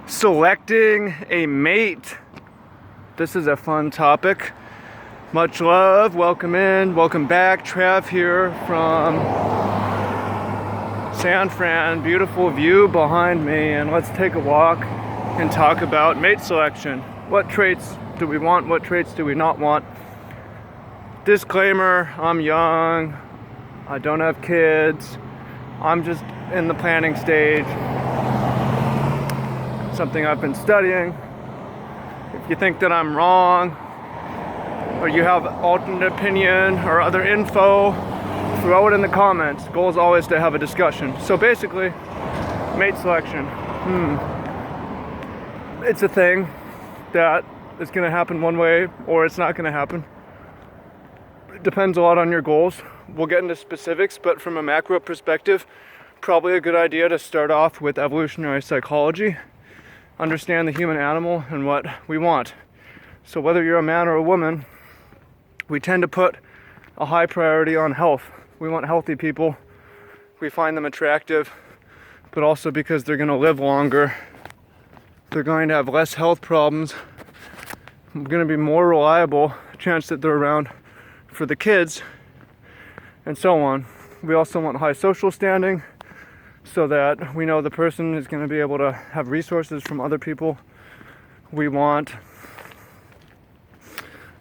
Selecting a mate. This is a fun topic. Much love, welcome in, welcome back. Trav here from San Fran. Beautiful view behind me, and let's take a walk and talk about mate selection. What traits do we want? What traits do we not want? Disclaimer, I'm young, I don't have kids, I'm just in the planning stage. Something I've been studying. If you think that I'm wrong, or you have alternate opinion or other info, throw it in the comments. Goal is always to have a discussion. So basically, mate selection. It's a thing that is going to happen one way or it's not going to happen. It depends a lot on your goals. We'll get into specifics, but from a macro perspective, probably a good idea to start off with evolutionary psychology. Understand the human animal and what we want. So whether you're a man or a woman, we tend to put a high priority on health. We want healthy people. We find them attractive, but also because they're going to live longer. They're going to have less health problems. They're going to be more reliable, chance that they're around for the kids, and so on. We also want high social standing, so that we know the person is going to be able to have resources from other people. We want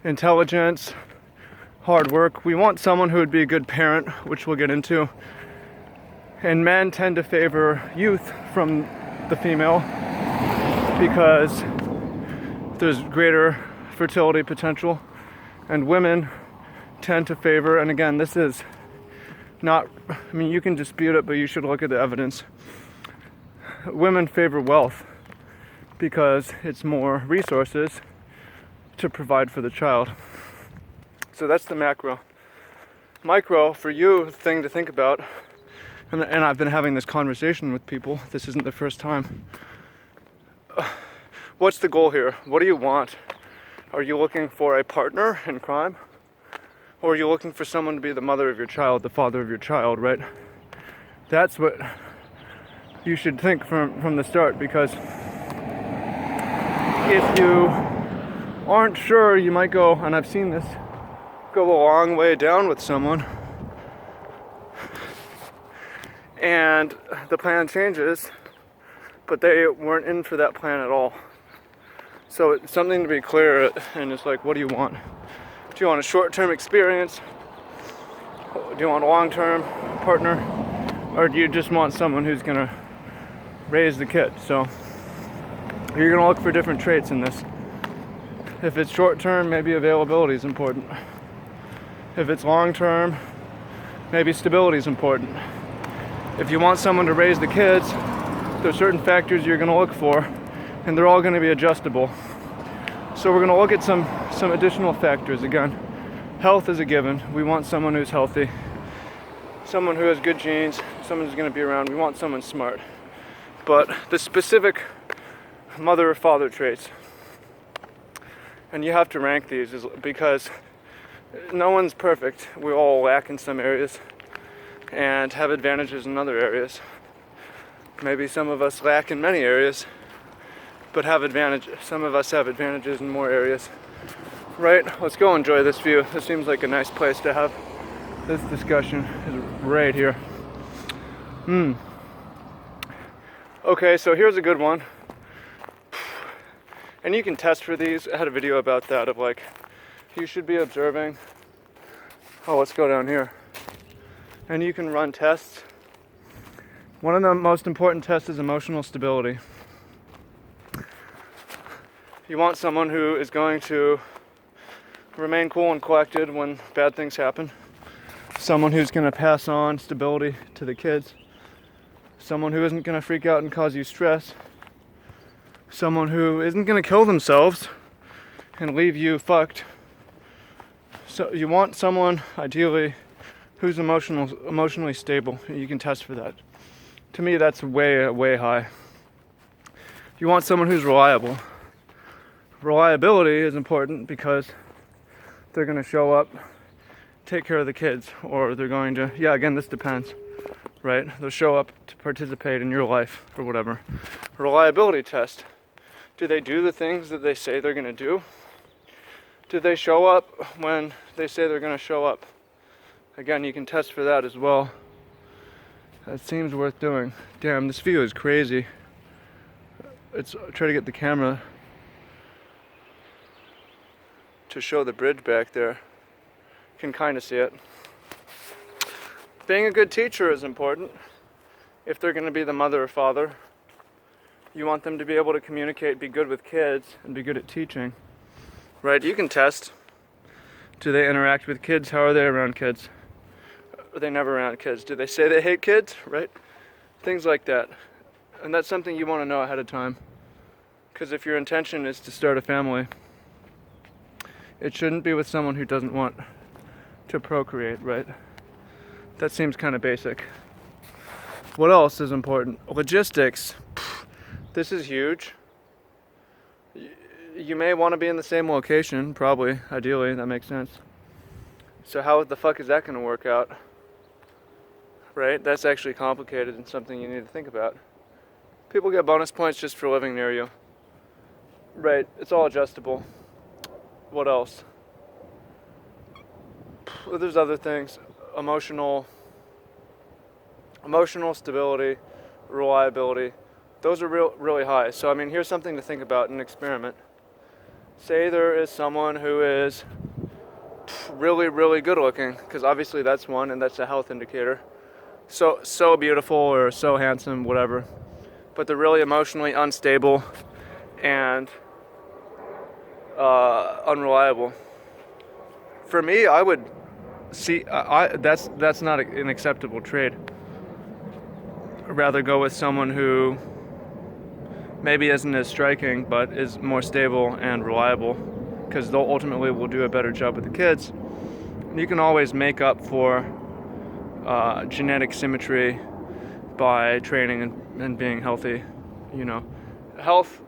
intelligence, hard work. We want someone who would be a good parent, which we'll get into. And men tend to favor youth from the female because there's greater fertility potential. And women tend to favor, and again, this is not, I mean, you can dispute it, but you should look at the evidence. Women favor wealth because it's more resources to provide for the child. So that's the macro. Micro, for you, the thing to think about, and I've been having this conversation with people, this isn't the first time. What's the goal here? What do you want? Are you looking for a partner in crime? Or are you looking for someone to be the mother of your child, the father of your child, right? That's what you should think from the start, because if you aren't sure, you might go, and I've seen this, go a long way down with someone, and the plan changes, but they weren't in for that plan at all. So it's something to be clear, and it's like, what do you want? Do you want a short-term experience? Do you want a long-term partner? Or do you just want someone who's gonna raise the kid? So you're gonna look for different traits in this. If it's short-term, maybe availability is important. If it's long-term, maybe stability is important. If you want someone to raise the kids, there's certain factors you're gonna look for, and they're all gonna be adjustable. So we're going to look at some additional factors. Again, health is a given. We want someone who's healthy, someone who has good genes, someone who's going to be around. We want someone smart. But the specific mother or father traits, and you have to rank these because no one's perfect. We all lack in some areas and have advantages in other areas. Maybe some of us lack in many areas, but have advantages. Some of us have advantages in more areas. Right? Let's go enjoy this view. This seems like a nice place to have this discussion, is right here. Okay, so here's a good one. And you can test for these. I had a video about that, of like, you should be observing. Oh, let's go down here. And you can run tests. One of the most important tests is emotional stability. You want someone who is going to remain cool and collected when bad things happen. Someone who's going to pass on stability to the kids. Someone who isn't going to freak out and cause you stress. Someone who isn't going to kill themselves and leave you fucked. So you want someone, ideally, who's emotionally stable. You can test for that. To me, that's way high. You want someone who's reliable. Reliability is important because they're going to show up, take care of the kids, or they're going to, again, this depends, right? They'll show up to participate in your life or whatever. A reliability test. Do they do the things that they say they're going to do? Do they show up when they say they're going to show up? Again, you can test for that as well. That seems worth doing. Damn, this view is crazy. Let's try to get the camera to show the bridge back there. You can kind of see it. Being a good teacher is important. If they're going to be the mother or father, you want them to be able to communicate, be good with kids, and be good at teaching. Right? You can test. Do they interact with kids? How are they around kids? Are they never around kids? Do they say they hate kids? Right? Things like that. And that's something you want to know ahead of time. Because if your intention is to start a family, it shouldn't be with someone who doesn't want to procreate, right? That seems kind of basic. What else is important? Logistics. This is huge. You may want to be in the same location, probably, ideally, that makes sense. So how the fuck is that going to work out? Right? That's actually complicated and something you need to think about. People get bonus points just for living near you. Right, it's all adjustable. What else? There's other things. Emotional stability, reliability. Those are really high. So, I mean, here's something to think about in an experiment. Say there is someone who is really, really good looking, because obviously that's one, and that's a health indicator. So beautiful or so handsome, whatever. But they're really emotionally unstable and unreliable. For me, I would see that's not an acceptable trait. I'd rather go with someone who maybe isn't as striking, but is more stable and reliable, because they'll ultimately will do a better job with the kids. And you can always make up for genetic symmetry by training and being healthy. You know, health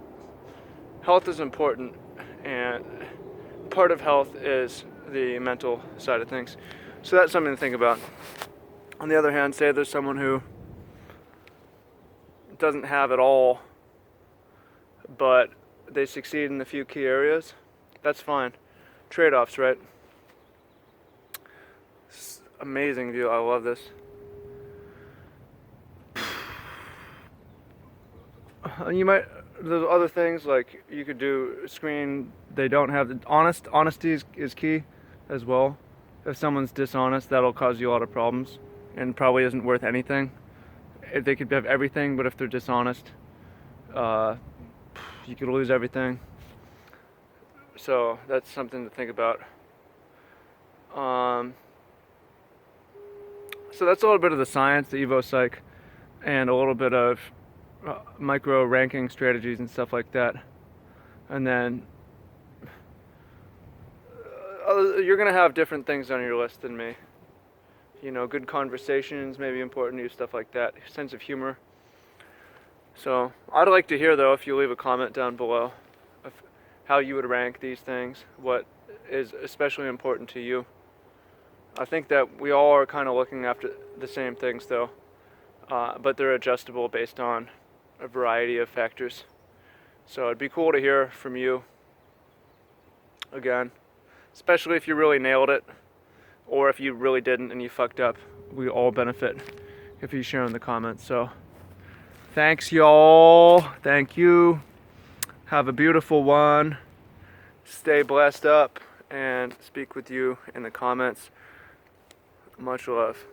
is important, and part of health is the mental side of things. So that's something to think about. On the other hand, say there's someone who doesn't have it all, but they succeed in a few key areas. That's fine. Trade-offs, right? Amazing view. I love this. There's other things like you could do screen. They don't have the honesty is key as well. If someone's dishonest, that'll cause you a lot of problems and probably isn't worth anything. If they could have everything, but if they're dishonest, you could lose everything. So that's something to think about. So that's a little bit of the science, the Evo Psych, and a little bit of micro ranking strategies and stuff like that. And then you're gonna have different things on your list than me. You know, good conversations may be important to you, stuff like that. Sense of humor. So I'd like to hear, though, if you leave a comment down below of how you would rank these things, what is especially important to you. I think that we all are kind of looking after the same things, though, but they're adjustable based on a variety of factors. So it'd be cool to hear from you again, especially if you really nailed it, or if you really didn't and you fucked up. We all benefit if you share in the comments. So thanks, y'all. Thank you. Have a beautiful one. Stay blessed up, and speak with you in the comments. Much love.